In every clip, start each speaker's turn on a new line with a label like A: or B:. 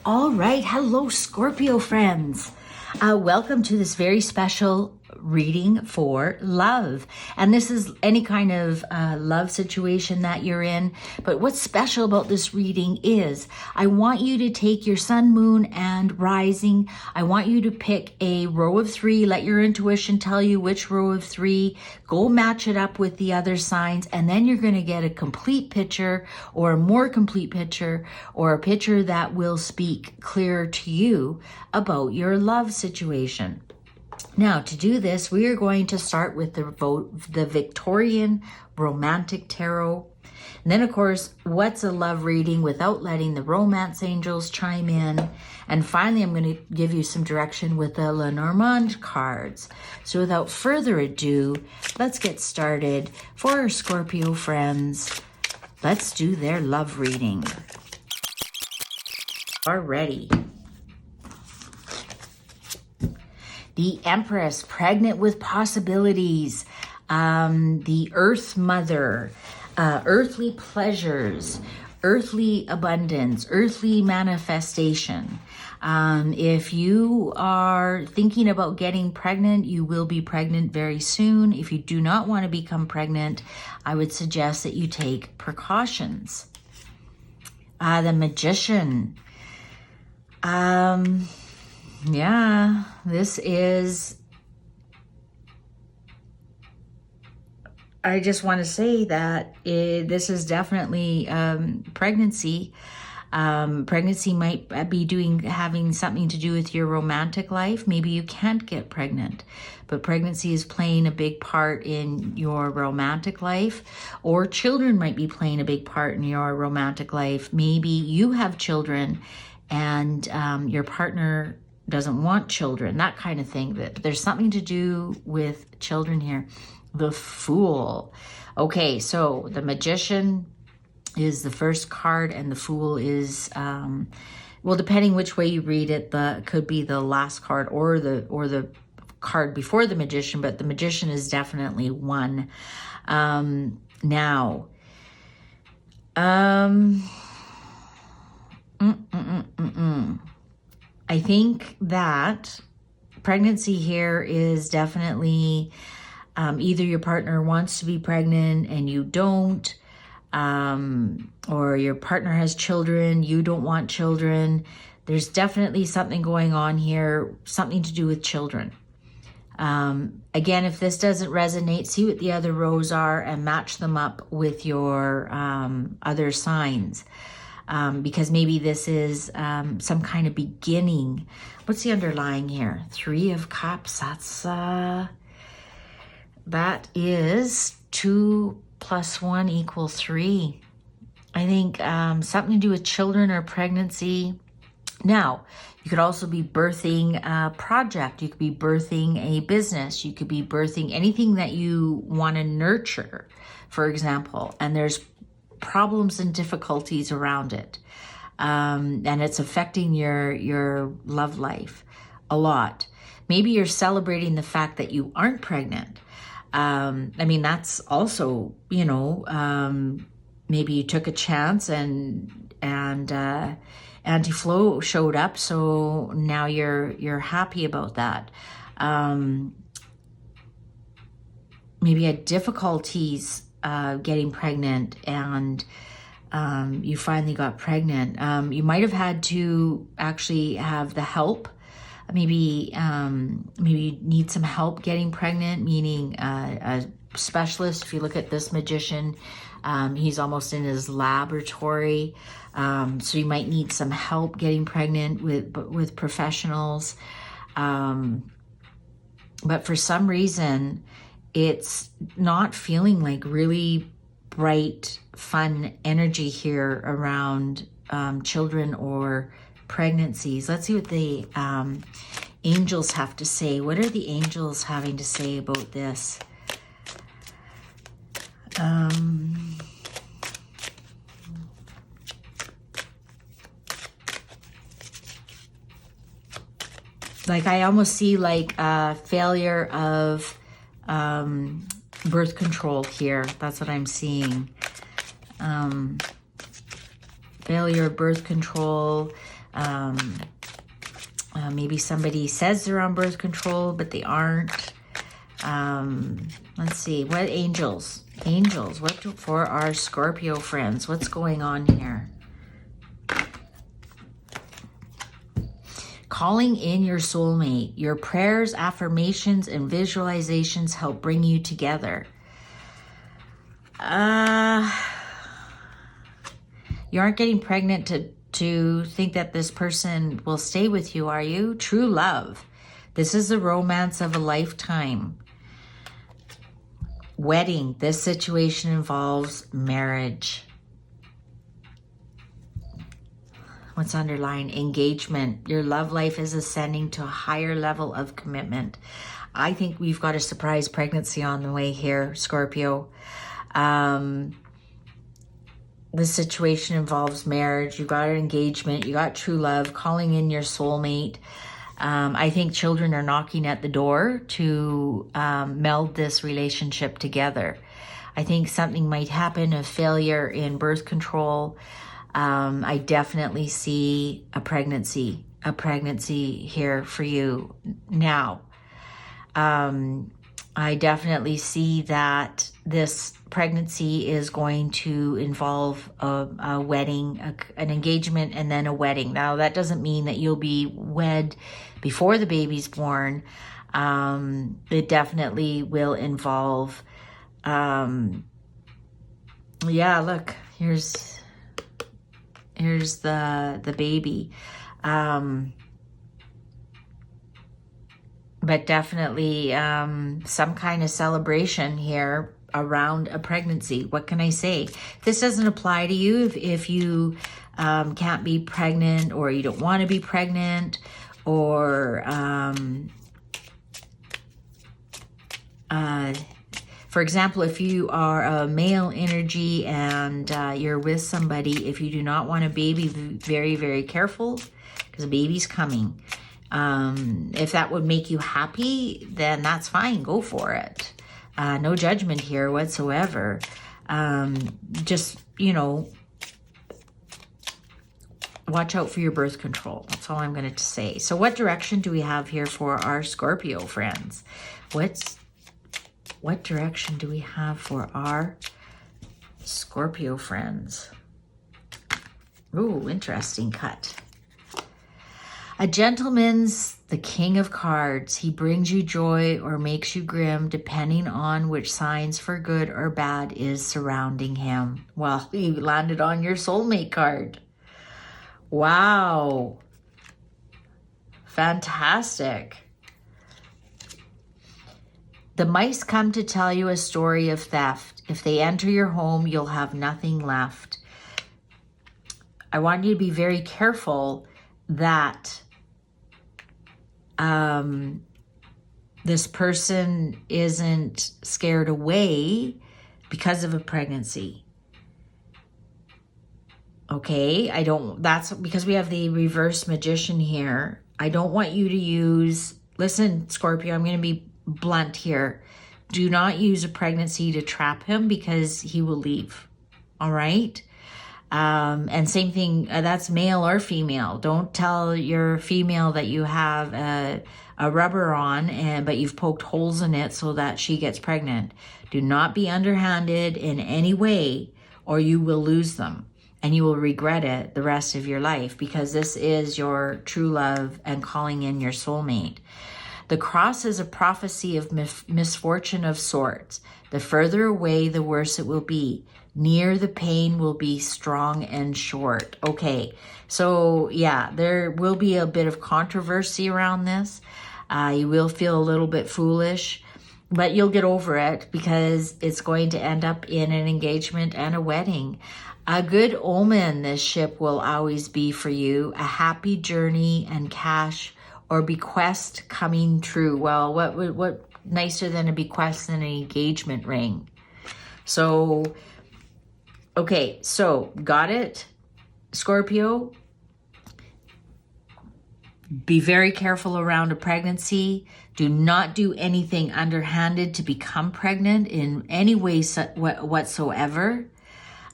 A: All right, hello Scorpio friends. Welcome to this very special reading for love. And this is any kind of love situation that you're in. But what's special about this reading is I want you to take your sun, moon, and rising. I want you to pick a row of three. Let your intuition tell you which row of three. Go match it up with the other signs. And then you're going to get a complete picture or a more complete picture or a picture that will speak clear to you about your love situation. Now, to do this, we are going to start with the Victorian Romantic Tarot. And then, of course, what's a love reading without letting the romance angels chime in? And finally, I'm going to give you some direction with the Lenormand cards. So without further ado, let's get started. For our Scorpio friends, let's do their love reading. Alrighty. The Empress, pregnant with possibilities. The Earth Mother, earthly pleasures, earthly abundance, earthly manifestation. If you are thinking about getting pregnant, you will be pregnant very soon. If you do not want to become pregnant, I would suggest that you take precautions. The Magician. Yeah, this is, I just want to say that this is definitely pregnancy. Pregnancy might be having something to do with your romantic life. Maybe you can't get pregnant, but pregnancy is playing a big part in your romantic life, or children might be playing a big part in your romantic life. Maybe you have children and your partner doesn't want children, that kind of thing. But there's something to do with children here. The Fool. Okay, so the Magician is the first card, and the Fool is, well, depending which way you read it, could be the last card or the card before the Magician, but the Magician is definitely one. Now, I think that pregnancy here is definitely either your partner wants to be pregnant and you don't, or your partner has children, you don't want children. There's definitely something going on here, something to do with children. Again, if this doesn't resonate, see what the other rows are and match them up with your other signs. Because maybe this is some kind of beginning. What's the underlying here? 3 of Cups. That is 2 + 1 = 3. I think something to do with children or pregnancy. Now, you could also be birthing a project. You could be birthing a business. You could be birthing anything that you want to nurture, for example. And there's problems and difficulties around it, and it's affecting your love life a lot. Maybe you're celebrating the fact that you aren't pregnant. I mean, that's also, you know, maybe you took a chance and anti-flow showed up, so now you're happy about that. Maybe you had difficulties getting pregnant, and you finally got pregnant. You might have had to actually have the help. Maybe you need some help getting pregnant, meaning a specialist. If you look at this Magician, he's almost in his laboratory. So you might need some help getting pregnant with professionals. But for some reason, it's not feeling like really bright, fun energy here around children or pregnancies. Let's see what the angels have to say. What are the angels having to say about this? Like, I almost see like a failure of birth control here. That's what I'm seeing. Failure of birth control. Maybe somebody says they're on birth control, but they aren't. Let's see. What angels? Angels. What for our Scorpio friends? What's going on here? Calling in your soulmate. Your prayers, affirmations, and visualizations help bring you together. You aren't getting pregnant to think that this person will stay with you, are you? True love. This is the romance of a lifetime. Wedding. This situation involves marriage. What's underlying? Engagement. Your love life is ascending to a higher level of commitment. I think we've got a surprise pregnancy on the way here, Scorpio. The situation involves marriage. You got an engagement. You got true love. Calling in your soulmate. I think children are knocking at the door to meld this relationship together. I think something might happen, a failure in birth control. I definitely see a pregnancy here for you now. I definitely see that this pregnancy is going to involve a wedding, an engagement, and then a wedding. Now, that doesn't mean that you'll be wed before the baby's born. It definitely will involve, yeah, look, here's the baby. But definitely some kind of celebration here around a pregnancy. What can I say? This doesn't apply to you if you can't be pregnant, or you don't want to be pregnant, or for example, if you are a male energy and you're with somebody, if you do not want a baby, be very, very careful, because a baby's coming. If that would make you happy, then that's fine. Go for it. No judgment here whatsoever. Just, you know, watch out for your birth control. That's all I'm going to say. So what direction do we have here for our Scorpio friends? What direction do we have for our Scorpio friends? Ooh, interesting cut. A gentleman's the king of cards. He brings you joy or makes you grim, depending on which signs for good or bad is surrounding him. Well, you landed on your soulmate card. Wow. Fantastic. The mice come to tell you a story of theft. If they enter your home, you'll have nothing left. I want you to be very careful that this person isn't scared away because of a pregnancy. Okay, that's because we have the reverse magician here. I don't want you to use, listen, Scorpio, I'm going to be blunt here. Do not use a pregnancy to trap him, because he will leave. All right. And same thing, that's male or female. Don't tell your female that you have a rubber on, but you've poked holes in it so that she gets pregnant. Do not be underhanded in any way, or you will lose them and you will regret it the rest of your life, because this is your true love and calling in your soulmate. The cross is a prophecy of misfortune of sorts. The further away, the worse it will be. Near, the pain will be strong and short. Okay, so yeah, there will be a bit of controversy around this. You will feel a little bit foolish, but you'll get over it, because it's going to end up in an engagement and a wedding. A good omen this ship will always be for you. A happy journey and cash or bequest coming true. Well, what nicer than a bequest than an engagement ring? So, okay, so got it, Scorpio? Be very careful around a pregnancy. Do not do anything underhanded to become pregnant in any way whatsoever.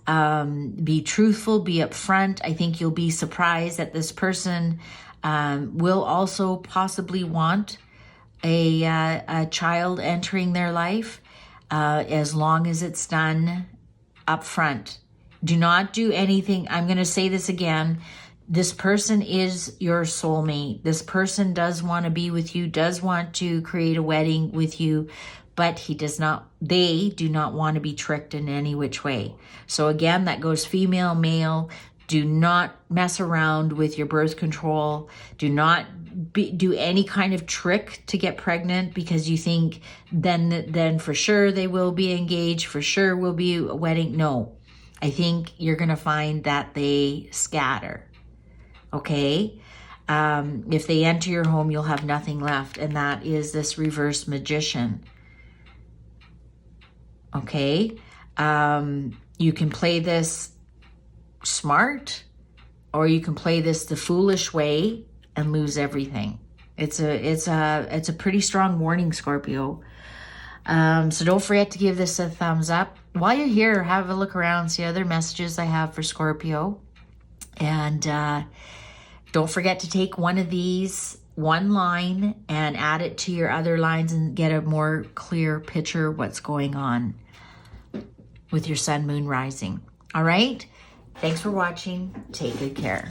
A: Be truthful, be upfront. I think you'll be surprised that this person will also possibly want a child entering their life, as long as it's done upfront. Do not do anything. I'm going to say this again. This person is your soulmate. This person does want to be with you, does want to create a wedding with you, but they do not want to be tricked in any which way. So again, that goes female, male. Do not mess around with your birth control. Do not do any kind of trick to get pregnant because you think then for sure they will be engaged, for sure will be a wedding. No, I think you're going to find that they scatter. Okay? If they enter your home, you'll have nothing left. And that is this reverse magician. Okay? You can play this smart, or you can play this the foolish way and lose everything. It's a pretty strong warning, Scorpio. So don't forget to give this a thumbs up. While you're here, have a look around, see other messages I have for Scorpio. And don't forget to take one of these, one line, and add it to your other lines and get a more clear picture of what's going on with your sun, moon, rising. All right? Thanks for watching. Take good care.